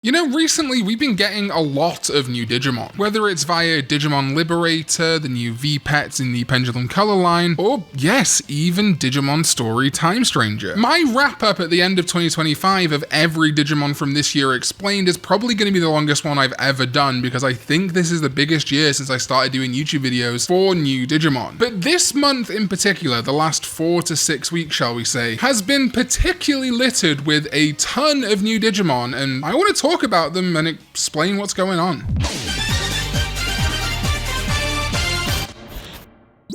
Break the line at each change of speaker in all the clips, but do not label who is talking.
You know, recently we've been getting a lot of new Digimon, whether it's via Digimon Liberator, the new V-Pets in the Pendulum color line, or yes, even Digimon Story Time Stranger. My wrap-up at the end of 2025 of every Digimon from this year explained is probably going to be the longest one I've ever done, because I think this is the biggest year since I started doing YouTube videos for new Digimon. But this month in particular, the last 4 to 6 weeks shall we say, has been particularly littered with a ton of new Digimon, and I want to talk about them and explain what's going on.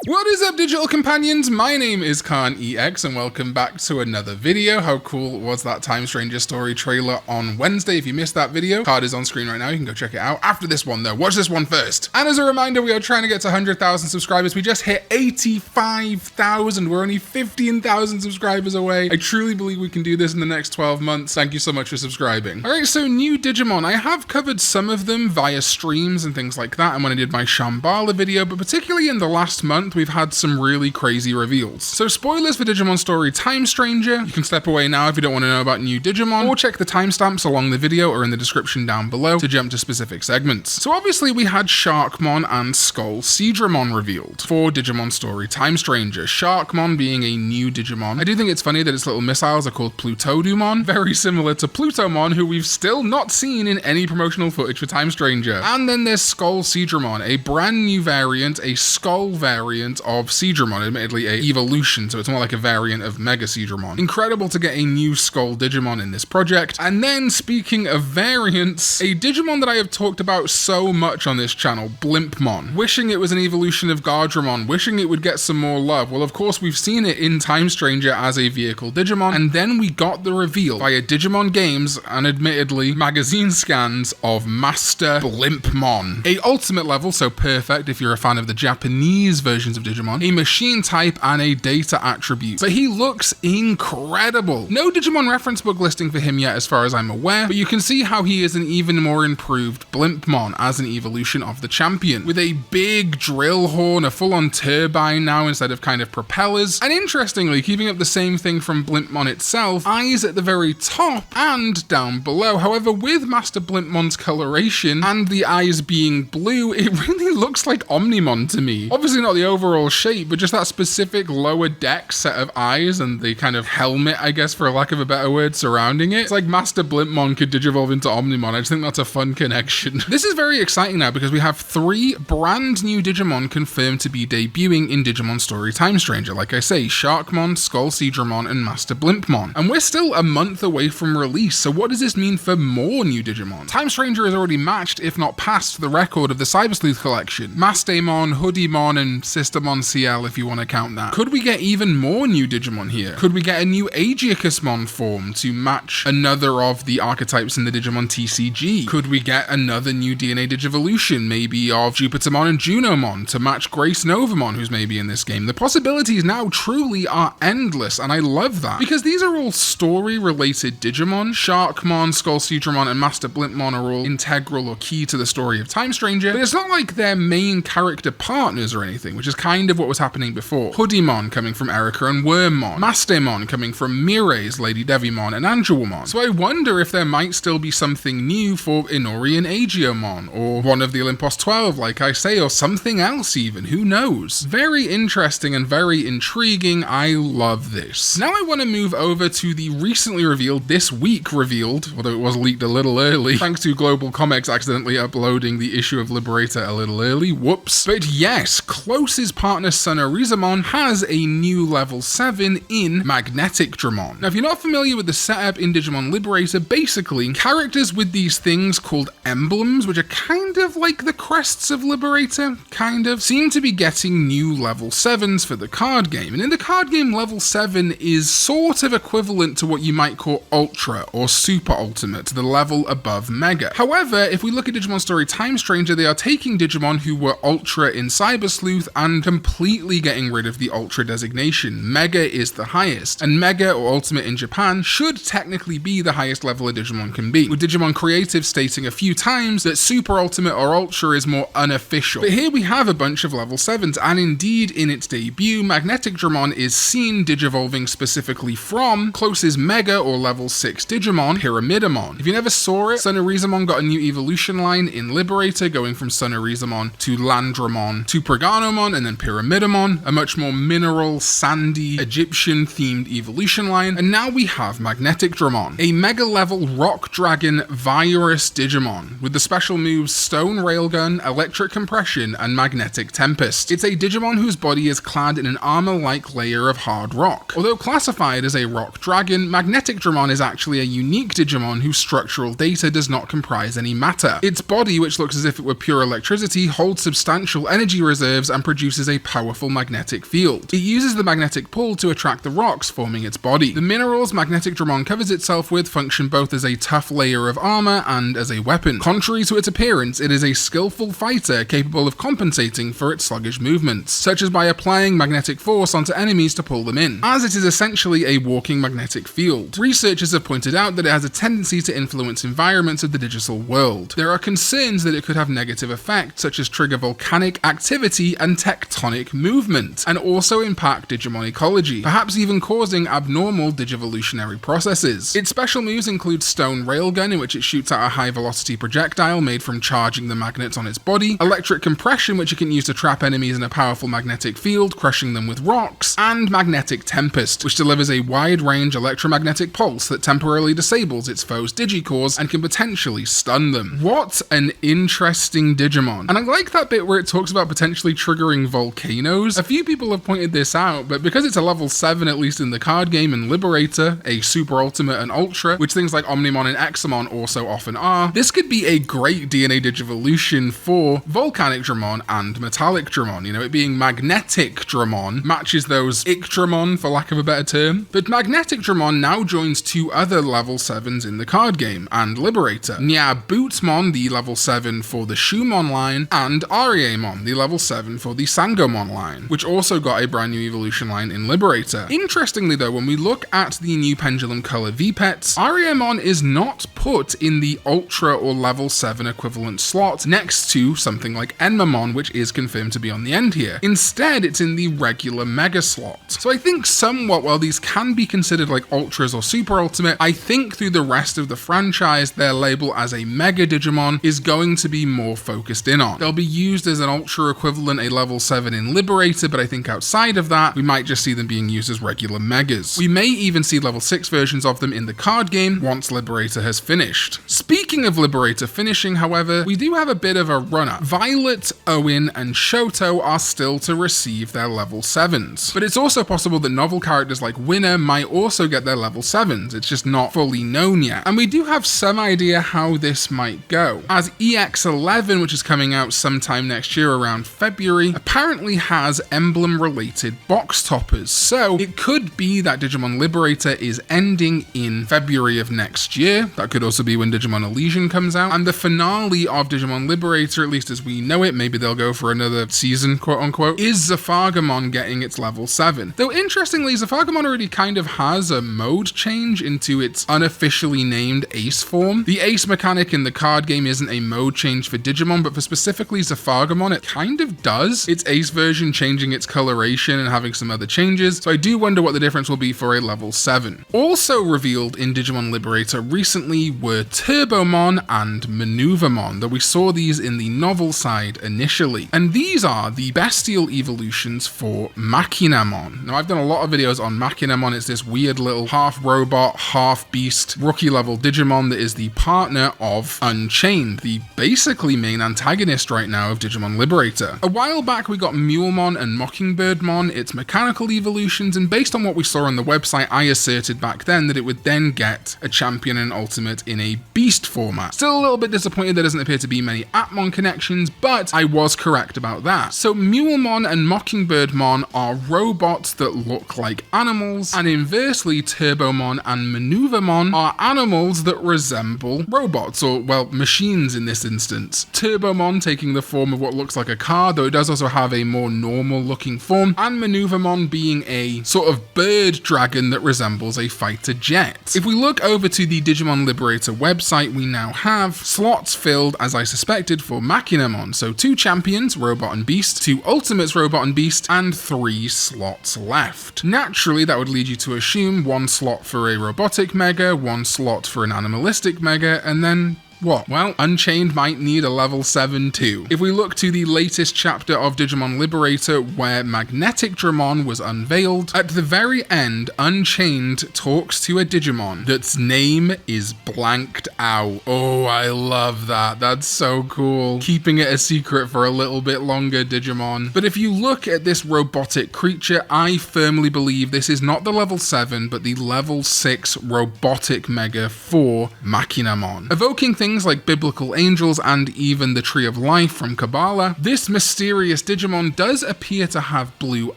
What is up, digital companions? My name is Karn EX and welcome back to another video. How cool was that Time Stranger story trailer on Wednesday? If you missed that video, card is on screen right now, you can go check it out. After this one though, watch this one first. And as a reminder, we are trying to get to 100,000 subscribers. We just hit 85,000. We're only 15,000 subscribers away. I truly believe we can do this in the next 12 months. Thank you so much for subscribing. Alright, so new Digimon. I have covered some of them via streams and things like that, and when I did my Shambhala video, but particularly in the last month, we've had some really crazy reveals. So spoilers for Digimon Story Time Stranger. You can step away now if you don't want to know about new Digimon, or check the timestamps along the video or in the description down below to jump to specific segments. So obviously we had Sharkmon and Skull Seedramon revealed for Digimon Story Time Stranger. Sharkmon being a new Digimon. I do think it's funny that its little missiles are called Plutodumon, very similar to Plutomon, who we've still not seen in any promotional footage for Time Stranger. And then there's Skull Seedramon, a brand new variant, a Skull variant of Seedramon, admittedly a evolution, so it's more like a variant of Mega Seedramon. Incredible to get a new Skull Digimon in this project. And then, speaking of variants, a Digimon that I have talked about so much on this channel, Blimpmon. Wishing it was an evolution of Gardramon, wishing it would get some more love. Well, of course, we've seen it in Time Stranger as a vehicle Digimon, and then we got the reveal via Digimon Games, and admittedly, magazine scans of Master Blimpmon. A ultimate level, so perfect if you're a fan of the Japanese versions of Digimon, a machine type, and a data attribute. But he looks incredible. No Digimon reference book listing for him yet as far as I'm aware, but you can see how he is an even more improved Blimpmon as an evolution of the champion, with a big drill horn, a full-on turbine now instead of kind of propellers, and interestingly, keeping up the same thing from Blimpmon itself, eyes at the very top and down below. However, with Master Blimpmon's coloration and the eyes being blue, it really looks like Omnimon to me. Obviously not the overall shape, but just that specific lower deck set of eyes and the kind of helmet, I guess, for lack of a better word, surrounding it. It's like Master Blimpmon could digivolve into Omnimon. I just think that's a fun connection. This is very exciting now because we have 3 brand new Digimon confirmed to be debuting in Digimon Story Time Stranger. Like I say, Sharkmon, Skull Seedramon, and Master Blimpmon. And we're still a month away from release, so what does this mean for more new Digimon? Time Stranger has already matched, if not passed, the record of the Cyber Sleuth collection. Mastemon, Hoodymon, and Sistermon CL if you want to count that. Could we get even more new Digimon here? Could we get a new Aegirusmon form to match another of the archetypes in the Digimon TCG? Could we get another new DNA Digivolution, maybe of Jupitermon and Junomon to match Grace Novamon, who's maybe in this game? The possibilities now truly are endless, and I love that, because these are all story-related Digimon. Sharkmon, Skull Seedramon, and Master Blimpmon are all integral or key to the story of Time Stranger, but it's not like they're main character partners or anything, which is kind of what was happening before. Hoodymon coming from Erica and Wormmon, Mastemon coming from Mire's Lady Devimon and Angelwomon. So I wonder if there might still be something new for Inori and Aegiomon, or one of the Olympos 12, like I say, or something else even, who knows? Very interesting and very intriguing. I love this. Now I want to move over to the recently revealed, this week revealed, although it was leaked a little early, thanks to Global Comics accidentally uploading the issue of Liberator a little early, whoops. But yes, Close's partner Sonorizamon has a new level 7 in Magneticdramon. Now if you're not familiar with the setup in Digimon Liberator, basically characters with these things called emblems, which are kind of like the crests of Liberator, kind of, seem to be getting new level 7s for the card game. And in the card game, level 7 is sort of equivalent to what you might call Ultra or Super Ultimate, the level above Mega. However, if we look at Digimon Story Time Stranger, they are taking Digimon who were Ultra in Cyber Sleuth and and completely getting rid of the Ultra designation. Mega is the highest, and Mega or Ultimate in Japan should technically be the highest level a Digimon can be, with Digimon Creative stating a few times that Super Ultimate or Ultra is more unofficial. But here we have a bunch of level 7s, and indeed in its debut, Magneticdramon is seen digivolving specifically from closest Mega or level 6 Digimon, Pyramidamon. If you never saw it, Sunnerizamon got a new evolution line in Liberator, going from Sunnerizamon to Landramon to Preganomon and then Pyramidamon, a much more mineral, sandy, Egyptian-themed evolution line. And now we have Magneticdramon, a mega-level rock dragon virus Digimon with the special moves Stone Railgun, Electric Compression, and Magnetic Tempest. It's a Digimon whose body is clad in an armor-like layer of hard rock. Although classified as a rock dragon, Magneticdramon is actually a unique Digimon whose structural data does not comprise any matter. Its body, which looks as if it were pure electricity, holds substantial energy reserves and produces a powerful magnetic field. It uses the magnetic pull to attract the rocks forming its body. The minerals Magneticdramon covers itself with function both as a tough layer of armor and as a weapon. Contrary to its appearance, it is a skillful fighter capable of compensating for its sluggish movements, such as by applying magnetic force onto enemies to pull them in, as it is essentially a walking magnetic field. Researchers have pointed out that it has a tendency to influence environments of the digital world. There are concerns that it could have negative effects, such as trigger volcanic activity and tectonic movement, and also impact Digimon ecology, perhaps even causing abnormal digivolutionary processes. Its special moves include Stone Railgun, in which it shoots out a high-velocity projectile made from charging the magnets on its body, Electric Compression, which it can use to trap enemies in a powerful magnetic field, crushing them with rocks, and Magnetic Tempest, which delivers a wide-range electromagnetic pulse that temporarily disables its foes' digicores and can potentially stun them. What an interesting Digimon. And I like that bit where it talks about potentially triggering volcanoes. A few people have pointed this out, but because it's a level 7, at least in the card game, and Liberator, a Super Ultimate and Ultra, which things like Omnimon and Examon also often are, this could be a great DNA Digivolution for Volcanicdramon and Metallicdramon. You know, it being Magneticdramon matches those Ictramon, for lack of a better term. But Magneticdramon now joins two other level 7s in the card game and Liberator. Nyabootmon, the level 7 for the Shumon line, and Ariamon, the level 7 for the Sangomon line, which also got a brand new evolution line in Liberator. Interestingly though, when we look at the new Pendulum Color V-Pets, Ariamon is not put in the Ultra or level 7 equivalent slot next to something like Enmamon, which is confirmed to be on the end here. Instead, it's in the regular Mega slot. So I think somewhat, while these can be considered like Ultras or Super Ultimate, I think through the rest of the franchise, their label as a Mega Digimon is going to be more focused in on. They'll be used as an Ultra equivalent, a level 7 in Liberator, but I think outside of that, we might just see them being used as regular Megas. We may even see level 6 versions of them in the card game once Liberator has finished. Speaking of Liberator finishing, however, we do have a bit of a runner. Violet, Owen, and Shoto are still to receive their level 7s, but it's also possible that novel characters like Winner might also get their level 7s, it's just not fully known yet. And we do have some idea how this might go, as EX11, which is coming out sometime next year around February, apparently has emblem-related box toppers, so it could be that Digimon Liberator is ending in February of next year. That could also be when Digimon Elysian comes out, and the finale of Digimon Liberator, at least as we know it, maybe they'll go for another season, quote-unquote, is Zaphagamon getting its level 7. Though interestingly, Zaphagamon already kind of has a mode change into its unofficially named Ace form. The Ace mechanic in the card game isn't a mode change for Digimon, but for specifically Zaphagamon, it kind of does. Its Ace version changing its coloration and having some other changes, so I do wonder what the difference will be for a level 7. Also revealed in Digimon Liberator recently were Turbomon and Maneuvermon, though we saw these in the novel side initially. And these are the bestial evolutions for Maquinamon. Now, I've done a lot of videos on Maquinamon. It's this weird little half robot, half beast, rookie level Digimon that is the partner of Unchained, the basically main antagonist right now of Digimon Liberator. A while back, we got Mulemon and Mockingbirdmon, its mechanical evolutions, and based on what we saw on the website, I asserted back then that it would then get a champion and ultimate in a beast format. Still a little bit disappointed there doesn't appear to be many Atmon connections, but I was correct about that. So Mulemon and Mockingbirdmon are robots that look like animals, and inversely Turbomon and Maneuvermon are animals that resemble robots, or well, machines in this instance. Turbomon taking the form of what looks like a car, though it does also have have a more normal looking form, and Maquinamon being a sort of bird dragon that resembles a fighter jet. If we look over to the Digimon Liberator website, we now have slots filled, as I suspected, for Maquinamon. So 2 champions, Robot and Beast, 2 ultimates, Robot and Beast, and 3 slots left. Naturally, that would lead you to assume 1 slot for a robotic mega, 1 slot for an animalistic mega, and then what? Well, Unchained might need a level 7 too. If we look to the latest chapter of Digimon Liberator where Magneticdramon was unveiled, at the very end, Unchained talks to a Digimon that's name is blanked out. Oh, I love that. That's so cool. Keeping it a secret for a little bit longer, Digimon. But if you look at this robotic creature, I firmly believe this is not the level 7, but the level 6 robotic mega for Maquinamon. Evoking things like biblical angels and even the Tree of Life from Kabbalah, this mysterious Digimon does appear to have blue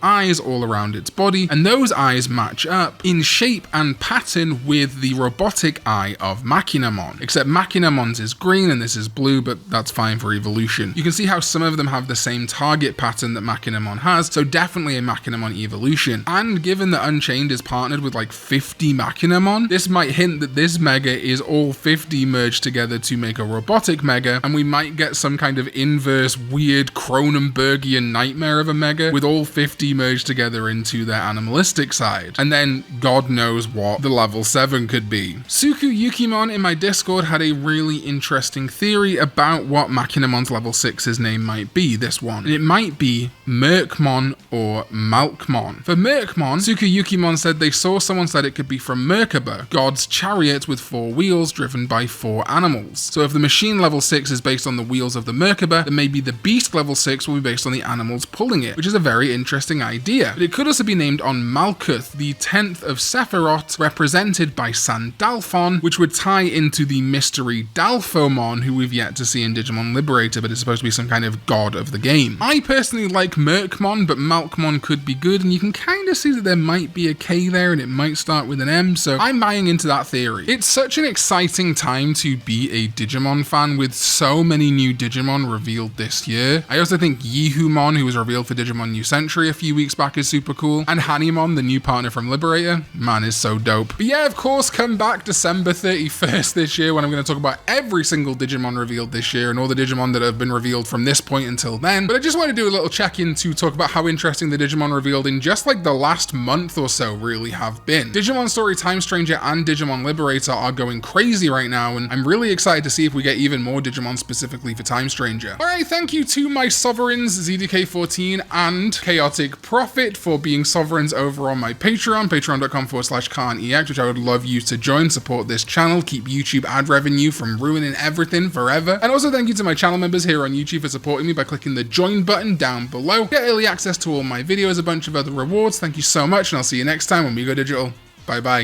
eyes all around its body, and those eyes match up in shape and pattern with the robotic eye of Maquinamon, except Maquinamon's is green and this is blue, but that's fine for evolution. You can see how some of them have the same target pattern that Maquinamon has, so definitely a Maquinamon evolution. And given that Unchained is partnered with like 50 Maquinamon, this might hint that this mega is all 50 merged together to make a robotic mega, and we might get some kind of inverse weird Cronenbergian nightmare of a mega with all 50 merged together into their animalistic side. And then God knows what the level 7 could be. Sukuyukimon in my Discord had a really interesting theory about what Maquinamon's level 6's name might be, this one. And it might be Merkmon or Malkmon. For Merkmon, Sukuyukimon said they saw someone said it could be from Merkaba, God's chariot with 4 wheels driven by 4 animals. So if the machine level 6 is based on the wheels of the Merkaba, then maybe the beast level 6 will be based on the animals pulling it, which is a very interesting idea. But it could also be named on Malkuth, the 10th of Sephiroth, represented by Sandalphon, which would tie into the mystery Dalphomon, who we've yet to see in Digimon Liberator, but is supposed to be some kind of god of the game. I personally like Merkmon, but Malkmon could be good, and you can kind of see that there might be a K there, and it might start with an M, so I'm buying into that theory. It's such an exciting time to be a Digimon fan with so many new Digimon revealed this year. I also think Yihumon, who was revealed for Digimon New Century a few weeks back, is super cool. And Hanimon, the new partner from Liberator, man, is so dope. But yeah, of course, come back December 31st this year when I'm going to talk about every single Digimon revealed this year and all the Digimon that have been revealed from this point until then. But I just want to do a little check-in to talk about how interesting the Digimon revealed in just like the last month or so really have been. Digimon Story Time Stranger and Digimon Liberator are going crazy right now, and I'm really excited to see if we get even more Digimon specifically for Time Stranger. Alright, thank you to my sovereigns ZDK14 and Chaotic Prophet for being sovereigns over on my Patreon, patreon.com/Karn EX, which I would love you to join, support this channel, keep YouTube ad revenue from ruining everything forever. And also thank you to my channel members here on YouTube for supporting me by clicking the join button down below. Get early access to all my videos, a bunch of other rewards. Thank you so much, and I'll see you next time when we go digital. Bye bye.